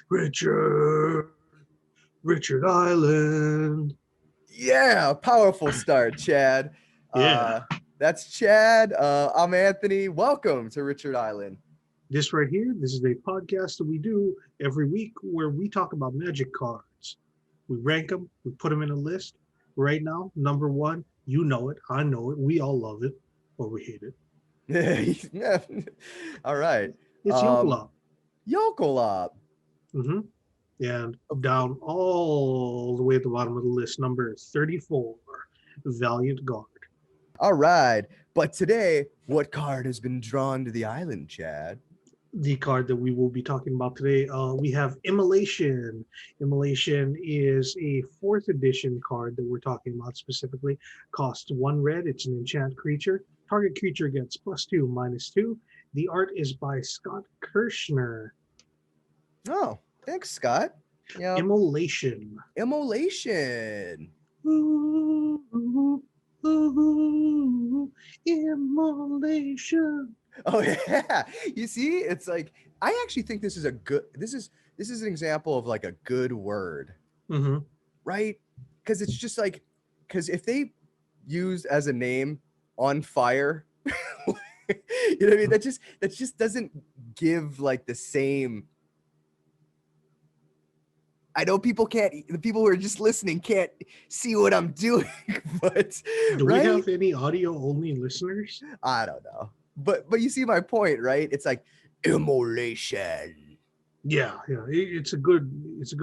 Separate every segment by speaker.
Speaker 1: Richard, Richard Island.
Speaker 2: Yeah, powerful start, Chad.
Speaker 1: Yeah,
Speaker 2: That's Chad. I'm Anthony. Welcome to Richard Island.
Speaker 1: this right here, this is a podcast that we do every week where we talk about magic cards. We rank them, we put them in a list. Right now, number one, you know it, I know it, we all love it, or we hate it.
Speaker 2: All right.
Speaker 1: It's
Speaker 2: Um,
Speaker 1: Yokolop.
Speaker 2: Yokolop.
Speaker 1: hmm And down all the way at the bottom of the list, number 34, Valiant Guard.
Speaker 2: All right. But today, what card has been drawn to the island, Chad?
Speaker 1: The card that we will be talking about today, we have Immolation. Immolation is a fourth edition card that we're talking about specifically. Costs one red. It's an enchant creature. Target creature gets +2, -2. The art is by Scott Kirschner.
Speaker 2: Oh, thanks, Scott. Yeah,
Speaker 1: Immolation.
Speaker 2: immolation.
Speaker 1: Ooh, ooh, ooh, immolation.
Speaker 2: Oh yeah. You see, it's like I actually think this is a good this is an example of like a good word,
Speaker 1: hmm
Speaker 2: right? Because it's just like because if they used as a name on fire, you know what I mean? That just doesn't give like the same. I know people can't the people who are just listening can't see what I'm doing, but
Speaker 1: Do we
Speaker 2: right?
Speaker 1: have any audio only listeners?
Speaker 2: I don't know. But you see my point, right? It's like immolation.
Speaker 1: Yeah, yeah. It's a good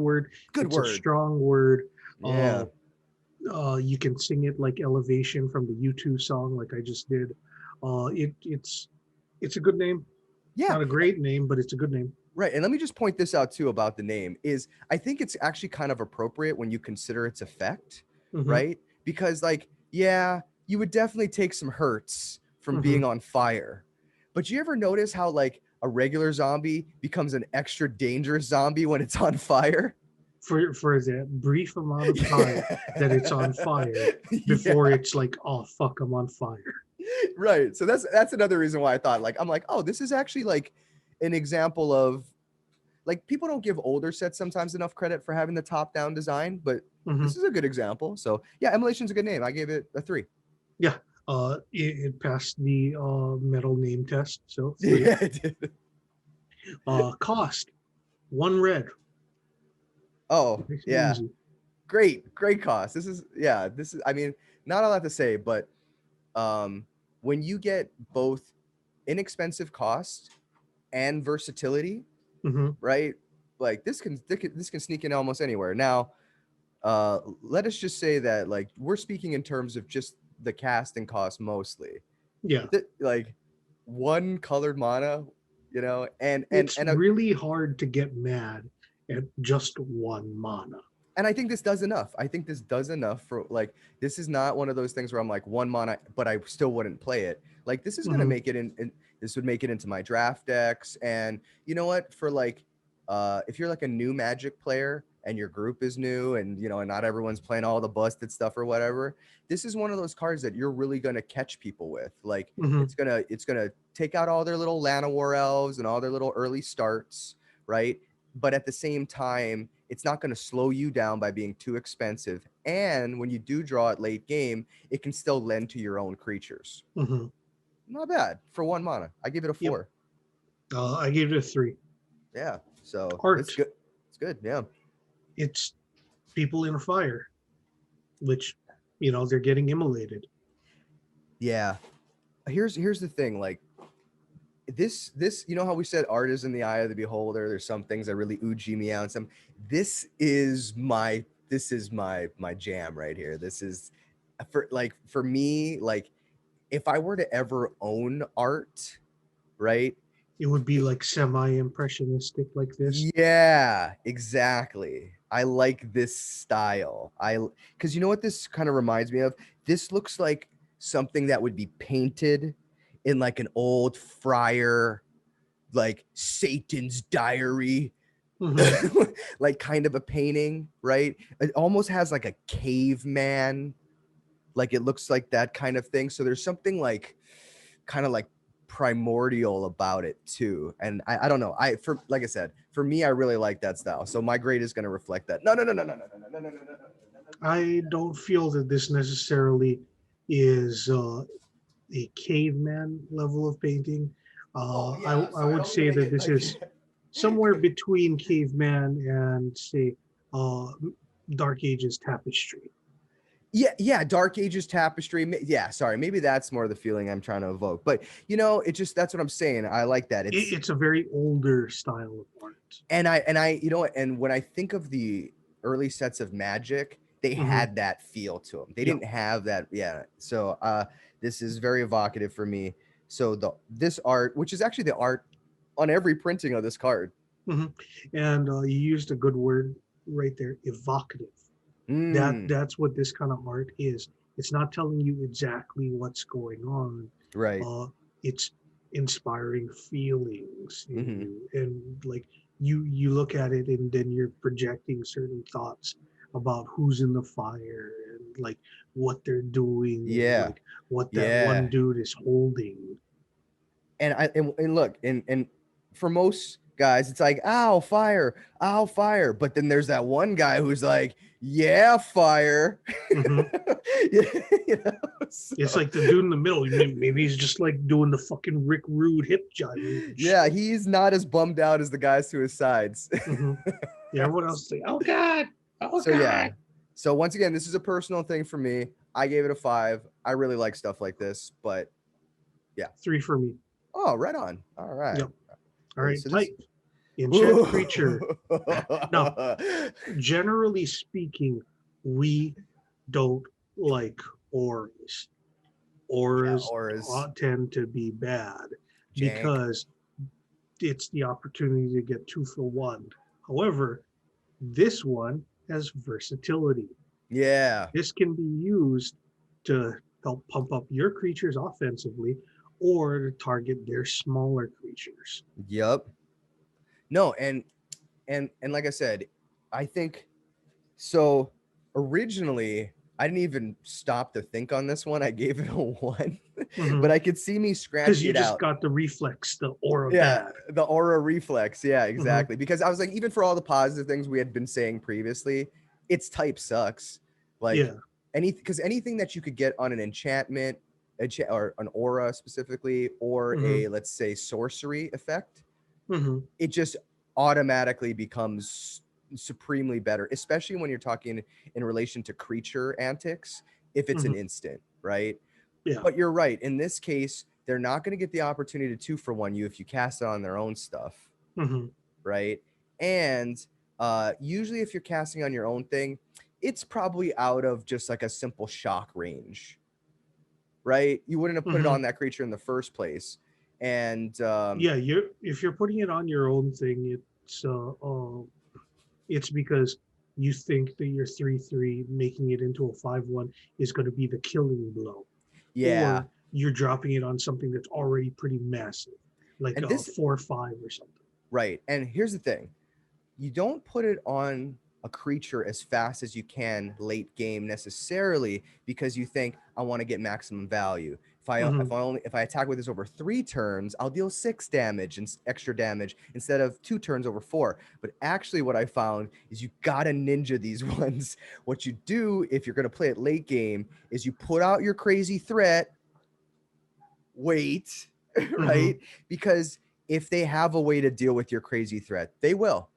Speaker 1: word.
Speaker 2: Good
Speaker 1: It's a
Speaker 2: word.
Speaker 1: strong word. Uh,
Speaker 2: Yeah.
Speaker 1: you can sing it like Elevation from the U2 song, like I just did. It's a good name.
Speaker 2: Yeah.
Speaker 1: Not a great name, but it's a good name.
Speaker 2: Right. And let me just point this out too about the name is I think it's actually kind of appropriate when you consider its effect,
Speaker 1: hmm
Speaker 2: right? Because like, yeah, you would definitely take some hurts from
Speaker 1: hmm
Speaker 2: being on fire. But you ever notice how like a regular zombie becomes an extra dangerous zombie when it's on fire?
Speaker 1: For that brief amount of time that it's on fire before
Speaker 2: Yeah.
Speaker 1: it's like, oh fuck, I'm on fire.
Speaker 2: Right. So that's another reason why I thought like I'm like, oh, this is actually like an example of like people don't give older sets sometimes enough credit for having the top down design, but
Speaker 1: hmm
Speaker 2: this is a good example. So yeah, Emulation's a good name. I gave it a 3.
Speaker 1: Yeah. It passed the metal name test, so three.
Speaker 2: Yeah, it did.
Speaker 1: Cost one red.
Speaker 2: Oh
Speaker 1: Makes it
Speaker 2: yeah,
Speaker 1: easy.
Speaker 2: great cost. This is I mean not a lot to say, but um when you get both inexpensive cost and versatility,
Speaker 1: hmm
Speaker 2: right? Like this can sneak in almost anywhere. Now, let us just say that like we're speaking in terms of just the casting cost mostly.
Speaker 1: Yeah.
Speaker 2: Like one colored mana,
Speaker 1: It's really hard to get mad at just one mana.
Speaker 2: and I think this does enough. I think this does enough for like this is not one of those things where I'm like one mana, but I still wouldn't play it. Like this is gonna
Speaker 1: hmm
Speaker 2: make it in this would make it into my draft decks. And you know what? For like if you're like a new magic player and your group is new and and not everyone's playing all the busted stuff or whatever, this is one of those cards that you're really gonna catch people with. Like
Speaker 1: hmm
Speaker 2: it's gonna take out all their little Llanowar elves and all their little early starts, right? But at the same time, it's not going to slow you down by being too expensive. And when you do draw it late game, it can still lend to your own creatures.
Speaker 1: hmm
Speaker 2: Not bad for one mana. I give it a
Speaker 1: Yep.
Speaker 2: 4.
Speaker 1: I gave it a 3.
Speaker 2: Yeah. So it's
Speaker 1: Art.
Speaker 2: good. It's good. Yeah.
Speaker 1: It's people in a fire, which, they're getting immolated.
Speaker 2: Yeah. Here's the thing. Like this, you know how we said art is in the eye of the beholder. There's some things that really oogie me out. And some this is my jam right here. This is for me, like if I were to ever own art, right?
Speaker 1: It would be like semi-impressionistic like this.
Speaker 2: Yeah, exactly. I like this style. Because you know what this kind of reminds me of? This looks like something that would be painted in like an old friar, like Satan's diary,
Speaker 1: hmm
Speaker 2: like kind of a painting, right? It almost has like a caveman, like it looks like that kind of thing. So there's something like kind of like primordial about it too. And I don't know. For like I said, for me, I really like that style. So my grade is going to reflect that. No, no, no, no, no, no, no, no, no, no, no, no.
Speaker 1: I don't feel that this necessarily is a caveman level of painting.
Speaker 2: Oh
Speaker 1: I,
Speaker 2: yeah,
Speaker 1: I
Speaker 2: sorry. I
Speaker 1: would
Speaker 2: don't mean to
Speaker 1: say
Speaker 2: make
Speaker 1: that
Speaker 2: it
Speaker 1: this
Speaker 2: like.
Speaker 1: is somewhere between caveman and say uh, Dark Ages tapestry.
Speaker 2: Yeah, Dark Ages tapestry. Yeah, sorry, maybe that's more the feeling I'm trying to evoke. But it just that's what I'm saying. I like that.
Speaker 1: It's a very older style of art.
Speaker 2: And I and when I think of the early sets of Magic, they
Speaker 1: Hmm.
Speaker 2: had that feel to them. They
Speaker 1: Yeah.
Speaker 2: didn't have that. Yeah. So this is very evocative for me. So this art, which is actually the art on every printing of this card.
Speaker 1: Hmm. And you used a good word right there, evocative.
Speaker 2: Mm,
Speaker 1: That's what this kind of art is. It's not telling you exactly what's going on.
Speaker 2: right.
Speaker 1: It's inspiring feelings in
Speaker 2: Hmm.
Speaker 1: you, and like you look at it, and then you're projecting certain thoughts about who's in the fire and like what they're doing and
Speaker 2: Yeah.
Speaker 1: like what that one
Speaker 2: Yeah.
Speaker 1: dude is holding.
Speaker 2: And look, and for most guys it's like ow fire, but then there's that one guy who's like yeah fire.
Speaker 1: Hmm.
Speaker 2: you know
Speaker 1: It's
Speaker 2: so,
Speaker 1: like the dude in the middle. Maybe he's just like doing the fucking Rick Rude hip gyrating
Speaker 2: yeah,
Speaker 1: shit.
Speaker 2: he's not as bummed out as the guys to his sides.
Speaker 1: Hmm. Yeah, everyone else is like, "Oh God, oh
Speaker 2: So yeah,
Speaker 1: God."
Speaker 2: so once again, this is a personal thing for me. I gave it a 5. I really like stuff like this, but yeah.
Speaker 1: 3 for me.
Speaker 2: Oh, right on. All right.
Speaker 1: Yep. All right.
Speaker 2: So this
Speaker 1: Type enchant creature. Now, generally speaking, we don't like auras.
Speaker 2: yeah,
Speaker 1: Auras
Speaker 2: auras
Speaker 1: tend to be bad
Speaker 2: jank.
Speaker 1: because it's the opportunity to get 2 for 1. However, this one has versatility.
Speaker 2: Yeah.
Speaker 1: This can be used to help pump up your creatures offensively or to target their smaller creatures.
Speaker 2: Yep. No, and like I said, I think so originally I didn't even stop to think on this one. I gave it a 1. But
Speaker 1: Because
Speaker 2: I could see me
Speaker 1: you
Speaker 2: scratching it
Speaker 1: just
Speaker 2: out.
Speaker 1: got the reflex, the aura
Speaker 2: Yeah,
Speaker 1: bad.
Speaker 2: the aura reflex. Yeah,
Speaker 1: Hmm.
Speaker 2: exactly. Because I was like, even for all the positive things we had been saying previously, its type sucks. Like
Speaker 1: Yeah.
Speaker 2: because anything that you could get on an enchantment, or an aura specifically, or
Speaker 1: Hmm.
Speaker 2: a let's say sorcery effect,
Speaker 1: Hmm.
Speaker 2: it just automatically becomes supremely better, especially when you're talking in relation to creature antics, if it's an
Speaker 1: Hmm.
Speaker 2: instant, right?
Speaker 1: Yeah.
Speaker 2: But you're right. In this case, they're not going to get the opportunity to 2 for 1 you if you cast it on their own stuff,
Speaker 1: Hmm.
Speaker 2: right? And usually, if you're casting on your own thing, it's probably out of just like a simple shock range, right? You wouldn't have put it
Speaker 1: Hmm.
Speaker 2: on that creature in the first place. And
Speaker 1: Yeah. You're if you're putting it on your own thing, it's because you think that your 3/3 making it into a 5/1 is going to be the killing blow,
Speaker 2: yeah,
Speaker 1: or you're dropping it on something that's already pretty massive, like
Speaker 2: and
Speaker 1: a
Speaker 2: this
Speaker 1: 4/5 or something.
Speaker 2: right. And here's the thing: you don't put it on a creature as fast as you can late game necessarily because you think I want to get maximum value.
Speaker 1: Hmm.
Speaker 2: If I attack with this over 3 turns, I'll deal 6 damage and extra damage instead of 2 turns over 4. But actually, what I found is you gotta ninja these ones. What you do if you're gonna play it late game is you put out your crazy threat, wait,
Speaker 1: Hmm.
Speaker 2: right? Because if they have a way to deal with your crazy threat, they will,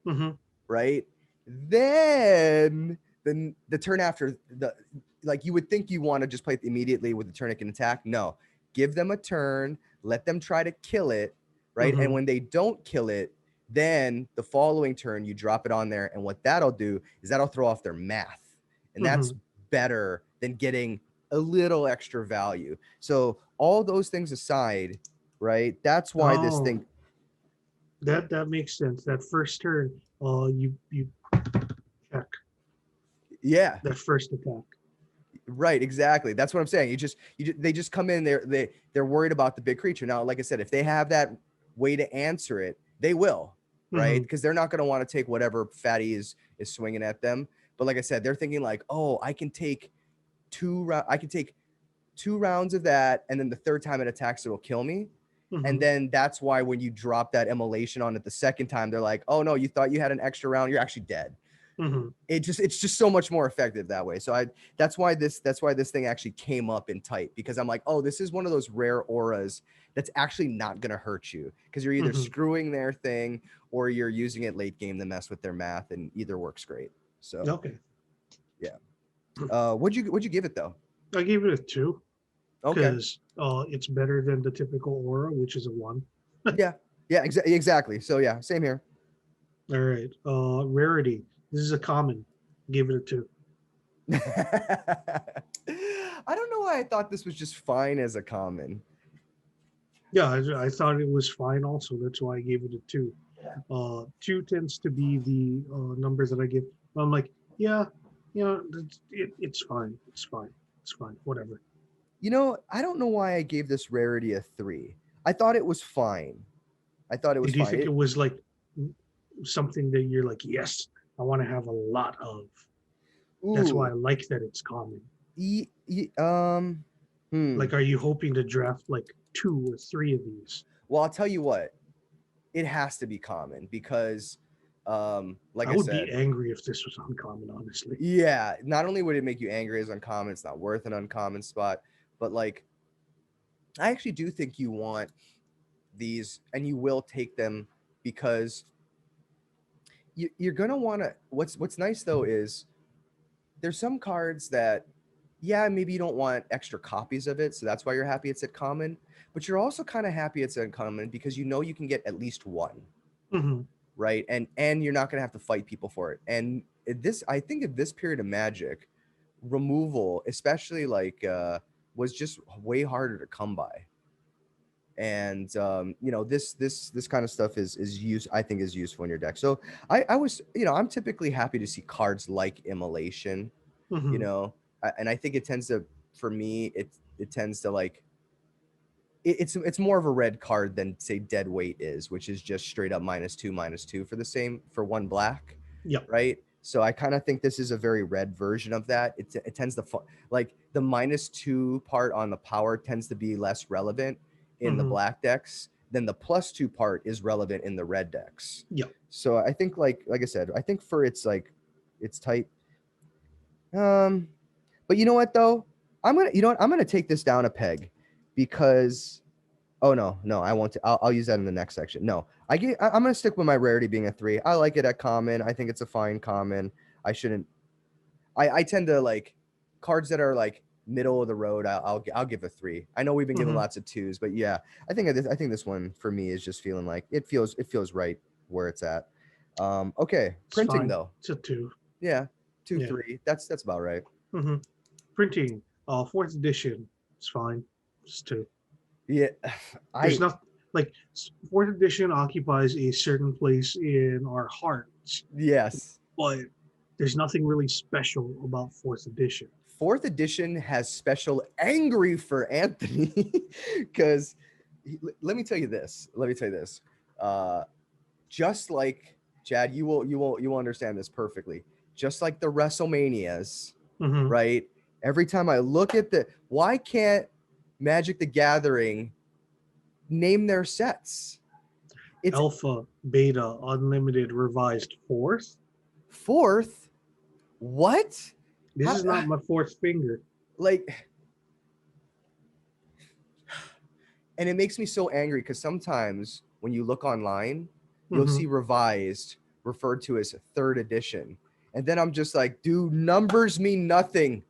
Speaker 1: Hmm.
Speaker 2: right? Then the turn after the like you would think you want to just play it immediately with the turn it can attack. No, give them a turn, let them try to kill it, right? And
Speaker 1: Hmm.
Speaker 2: when they don't kill it, then the following turn you drop it on there, and what that'll do is that'll throw off their math, and that's
Speaker 1: Hmm.
Speaker 2: better than getting a little extra value. So all those things aside, right? That's why this
Speaker 1: Oh,
Speaker 2: thing,
Speaker 1: that makes sense. That first turn, you check
Speaker 2: yeah,
Speaker 1: that first attack.
Speaker 2: right, exactly. That's what I'm saying. They just come in there. They're worried about the big creature. Now, like I said, if they have that way to answer it, they will, right?
Speaker 1: Hmm.
Speaker 2: Because they're not going to want to take whatever fatty is swinging at them. But like I said, they're thinking like, oh, I can take 2 rounds of that, and then the third time it attacks, it'll kill me. And then that's why when you drop that immolation on it the second time, they're like, oh no, you thought you had an extra round, you're actually dead. It's just so much more effective that way. So that's why this thing actually came up in tight, because I'm like, oh, this is one of those rare auras that's actually not gonna hurt you, because you're either screwing their thing or you're using it late game to mess with their math, and either works great. So
Speaker 1: Okay.
Speaker 2: yeah. What'd you give it though?
Speaker 1: I gave it a 2
Speaker 2: Okay.
Speaker 1: because it's better than the typical aura, which is a 1.
Speaker 2: Yeah. Yeah, exactly. So yeah, same here.
Speaker 1: All right. Rarity. This is a common. Give it a 2.
Speaker 2: I don't know why I thought this was just fine as a common.
Speaker 1: Yeah, I thought it was fine also. That's why I gave it a 2. 2 tends to be the number that I give. I'm like, yeah, it's fine. It's fine. It's fine. Whatever.
Speaker 2: You know, I don't know why I gave this rarity a 3. I thought it was fine. I thought it was
Speaker 1: Did you
Speaker 2: fine.
Speaker 1: think it was like something that you're like, yes, I want to have a lot of? That's why I like that it's common. Like, are you hoping to draft like 2 or 3 of these?
Speaker 2: Well, I'll tell you what, it has to be common, because like I
Speaker 1: would
Speaker 2: said,
Speaker 1: be angry if this was uncommon, honestly.
Speaker 2: Yeah, not only would it make you angry as uncommon, it's not worth an uncommon spot, but like, I actually do think you want these, and you will take them, because you're gonna want to. What's nice though is there's some cards that, yeah, maybe you don't want extra copies of it, so that's why you're happy it's at common, but you're also kind of happy it's at common because you know you can get at least one, right? And you're not gonna have to fight people for it. And I think of this period of Magic, removal, especially like was just way harder to come by. And this kind of stuff I think is useful in your deck. So I was, I'm typically happy to see cards like Immolation, and I think it tends to, for me, it tends to like, it's more of a red card than say Dead Weight is, which is just straight up -2/-2 for 1 black.
Speaker 1: Yeah.
Speaker 2: Right. So I kind of think this is a very red version of that. It tends to like the -2 part on the power tends to be less relevant in the black decks than the +2 part is relevant in the red decks.
Speaker 1: Yeah.
Speaker 2: So I think like I said, I think for it's tight. But you know what though? I'm gonna take this down a peg, because no, I won't. I'll use that in the next section. No, I'm gonna stick with my rarity being a 3. I like it at common. I think it's a fine common. I tend to like cards that are like middle of the road. I'll give a 3. I know we've been giving lots of 2s, but yeah, I think this one for me is just feeling like it feels right where it's at. Okay,
Speaker 1: It's
Speaker 2: printing
Speaker 1: fine.
Speaker 2: though.
Speaker 1: It's a 2.
Speaker 2: Yeah, 2,
Speaker 1: Yeah.
Speaker 2: 3. That's about right.
Speaker 1: Printing. 4th edition. It's fine. It's 2.
Speaker 2: Yeah,
Speaker 1: There's not like 4th edition occupies a certain place in our hearts.
Speaker 2: Yes,
Speaker 1: but there's nothing really special about 4th edition.
Speaker 2: 4th edition has special angry for Anthony, because let me tell you this. Just like Chad, you will understand this perfectly. Just like the WrestleManias, right? Every time I look at why can't Magic the Gathering name their sets?
Speaker 1: It's Alpha, Beta, Unlimited, Revised, 4th.
Speaker 2: 4th? What?
Speaker 1: This is not my 4th finger.
Speaker 2: Like, and it makes me so angry because sometimes when you look online, you'll see Revised referred to as 3rd edition. And then I'm just like, dude, numbers mean nothing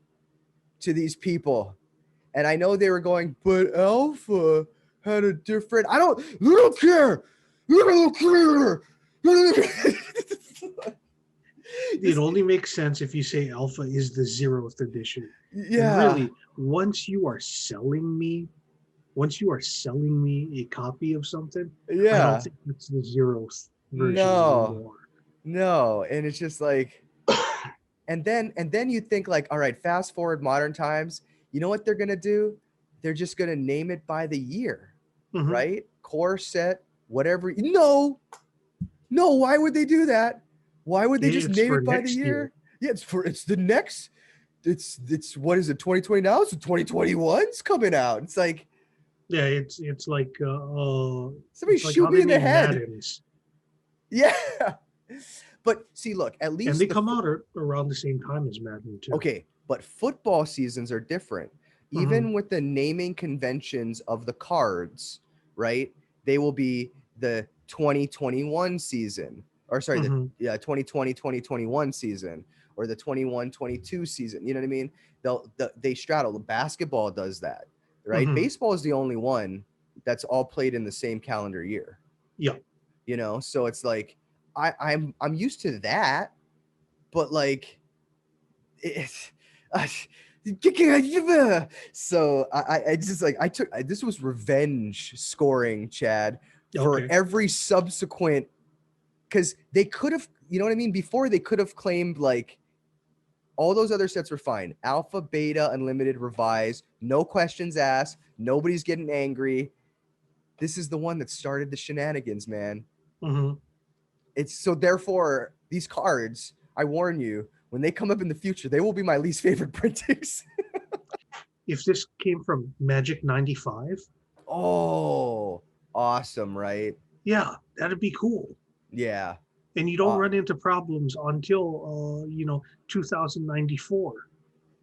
Speaker 2: to these people. And I know they were going, but Alpha had a different, I don't care.
Speaker 1: It only makes sense if you say Alpha is the 0th edition.
Speaker 2: Yeah.
Speaker 1: And really, once you are selling me a copy of something, I don't think it's the 0th version anymore.
Speaker 2: No, and it's just like, and then you think like, all right, fast forward modern times, you know what they're gonna do? They're just gonna name it by the year, right? Core set, whatever. No, why would they do that? Why would they just name it by the year? Yeah, it's the next. It's what is it? 2020 now? So 2021's coming out. It's like,
Speaker 1: Yeah, it's like
Speaker 2: Somebody
Speaker 1: it's like
Speaker 2: shoot
Speaker 1: how
Speaker 2: me
Speaker 1: they
Speaker 2: in the
Speaker 1: name
Speaker 2: head.
Speaker 1: Maddens,
Speaker 2: Yeah. But see, look, at
Speaker 1: and they
Speaker 2: least
Speaker 1: come out around the same time as Madden too.
Speaker 2: okay, but football seasons are different.
Speaker 1: Hmm.
Speaker 2: Even with the naming conventions of the cards, right? They will be the 2021 season, or sorry, the
Speaker 1: Hmm.
Speaker 2: 2020-2021 season, or the 21-22 season. You know what I mean? They straddle. Basketball does that, right?
Speaker 1: Hmm.
Speaker 2: Baseball is the only one that's all played in the same calendar year.
Speaker 1: Yeah.
Speaker 2: So it's like I'm used to that, but like it's so I just like I took this was revenge scoring, Chad, for
Speaker 1: Okay.
Speaker 2: every subsequent, because they could have, you know what I mean, before they could have claimed like all those other sets were fine, alpha, beta, unlimited, revise, no questions asked, nobody's getting angry. This is the one that started the shenanigans, man.
Speaker 1: Hmm.
Speaker 2: It's so therefore these cards, I warn you, when they come up in the future, they will be my least favorite printings.
Speaker 1: If this came from Magic 95,
Speaker 2: Oh, awesome, right?
Speaker 1: yeah, that'd be cool.
Speaker 2: Yeah.
Speaker 1: And you don't
Speaker 2: Uh,
Speaker 1: run into problems until 2094.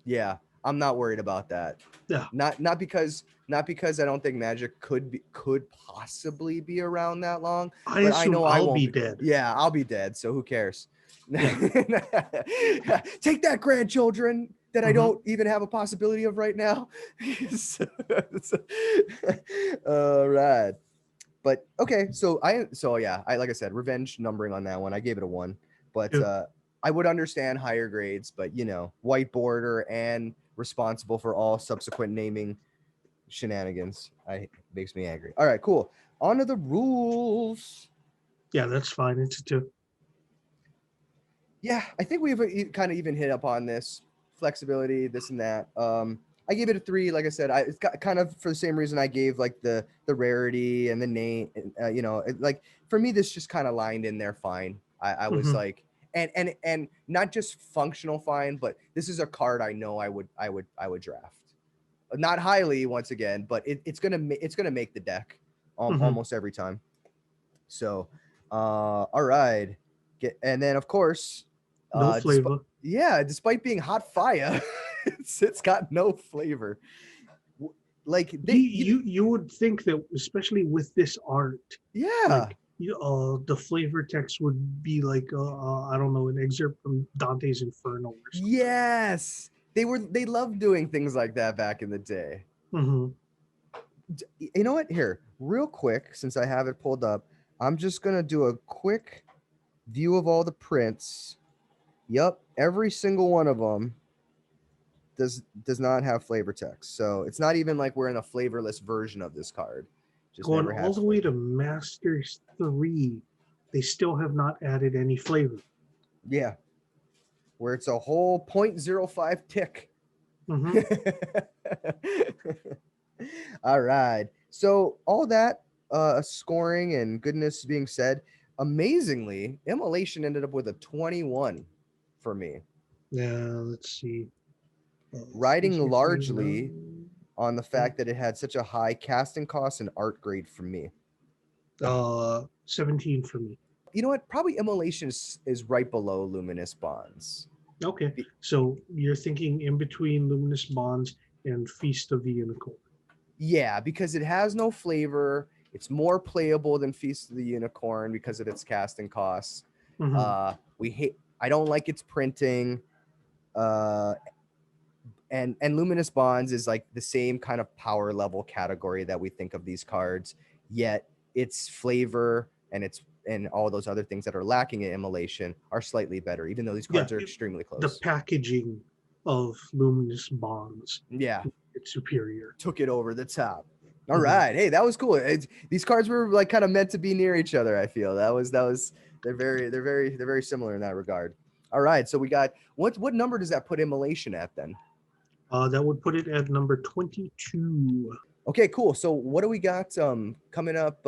Speaker 2: yeah. I'm not worried about that.
Speaker 1: Yeah,
Speaker 2: Not because I don't think Magic could possibly be around that long,
Speaker 1: I
Speaker 2: but I
Speaker 1: assume
Speaker 2: know I
Speaker 1: I'll
Speaker 2: won't
Speaker 1: be
Speaker 2: be.
Speaker 1: dead.
Speaker 2: Yeah, I'll be dead, so who cares?
Speaker 1: Yeah.
Speaker 2: Take that, grandchildren that I
Speaker 1: Hmm.
Speaker 2: don't even have a possibility of right now. All right. But okay, so yeah, I like I said, revenge numbering on that one. I gave it a 1. But I would understand higher grades, but white border and responsible for all subsequent naming shenanigans. I Makes me angry. All right, cool. On to the rules.
Speaker 1: Yeah, that's fine. It's a two.
Speaker 2: Yeah, I think we've kind of even hit up on this flexibility, this and that. I gave it a 3. Like I said, it's got kind of for the same reason I gave like the rarity and the name. Like for me, this just kind of lined in there fine. I was
Speaker 1: Hmm.
Speaker 2: like, and not just functional fine, but this is a card I know I would draft. Not highly once again, but it's gonna make the deck
Speaker 1: Hmm.
Speaker 2: almost every time. So, all right. And then of course,
Speaker 1: No
Speaker 2: despite
Speaker 1: flavor.
Speaker 2: despite being hot fire, it's got no flavor. Like
Speaker 1: You, you would think that, especially with this art,
Speaker 2: yeah,
Speaker 1: like the flavor text would be like I don't know, an excerpt from Dante's Inferno or something.
Speaker 2: yes, they loved doing things like that back in the day.
Speaker 1: Hmm.
Speaker 2: You know what? Here, real quick, since I have it pulled up, I'm just gonna do a quick view of all the prints. Yep, every single one of them does not have flavor text. So it's not even like we're in a flavorless version of this card. Just
Speaker 1: Going
Speaker 2: never
Speaker 1: all
Speaker 2: has
Speaker 1: the way to
Speaker 2: flavor.
Speaker 1: Masters 3, they still have not added any flavor.
Speaker 2: Yeah, where it's a whole point zero five tick.
Speaker 1: Hmm.
Speaker 2: All right. So all that scoring and goodness being said, amazingly, Immolation ended up with a 21 for me,
Speaker 1: Yeah, let's see. Three,
Speaker 2: riding
Speaker 1: six, eight,
Speaker 2: largely
Speaker 1: nine.
Speaker 2: on the fact that it had such a high casting cost and art grade for me.
Speaker 1: 17 for me.
Speaker 2: You know what? Probably Immolation is right below Luminous Bonds.
Speaker 1: Okay,
Speaker 2: Be-
Speaker 1: so you're thinking in between Luminous Bonds and Feast of the Unicorn.
Speaker 2: Yeah, because it has no flavor. It's more playable than Feast of the Unicorn because of its casting costs.
Speaker 1: Hmm.
Speaker 2: We hate. I don't like its printing. Uh, and Luminous Bonds is like the same kind of power level category that we think of these cards. Yet its flavor and all those other things that are lacking in Immolation are slightly better, even though these
Speaker 1: Yeah,
Speaker 2: cards are extremely
Speaker 1: the
Speaker 2: close.
Speaker 1: packaging of Luminous Bonds,
Speaker 2: Yeah,
Speaker 1: it's superior.
Speaker 2: took it over the top. All
Speaker 1: Hmm.
Speaker 2: right, hey, that was cool. These cards were like kind of meant to be near each other. I feel that was they're very similar in that regard. All right, so we got what number does that put Immolation at then?
Speaker 1: That would put it at number 22.
Speaker 2: Okay, cool. So what do we got coming up?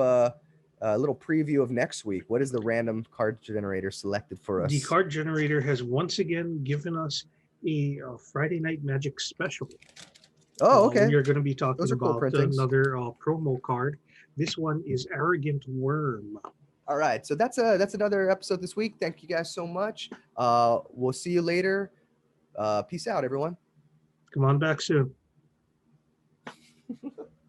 Speaker 2: A little preview of next week. What is the random card generator selected for
Speaker 1: The
Speaker 2: us?
Speaker 1: card generator has once again given us a Friday Night Magic special.
Speaker 2: Oh, okay.
Speaker 1: We are going to be
Speaker 2: Those
Speaker 1: talking
Speaker 2: are cool
Speaker 1: about
Speaker 2: printings.
Speaker 1: another promo card. This one is Arrogant Worm.
Speaker 2: All right, so that's another episode this week. Thank you guys so much. We'll see you later. Peace out, everyone.
Speaker 1: Come on back soon.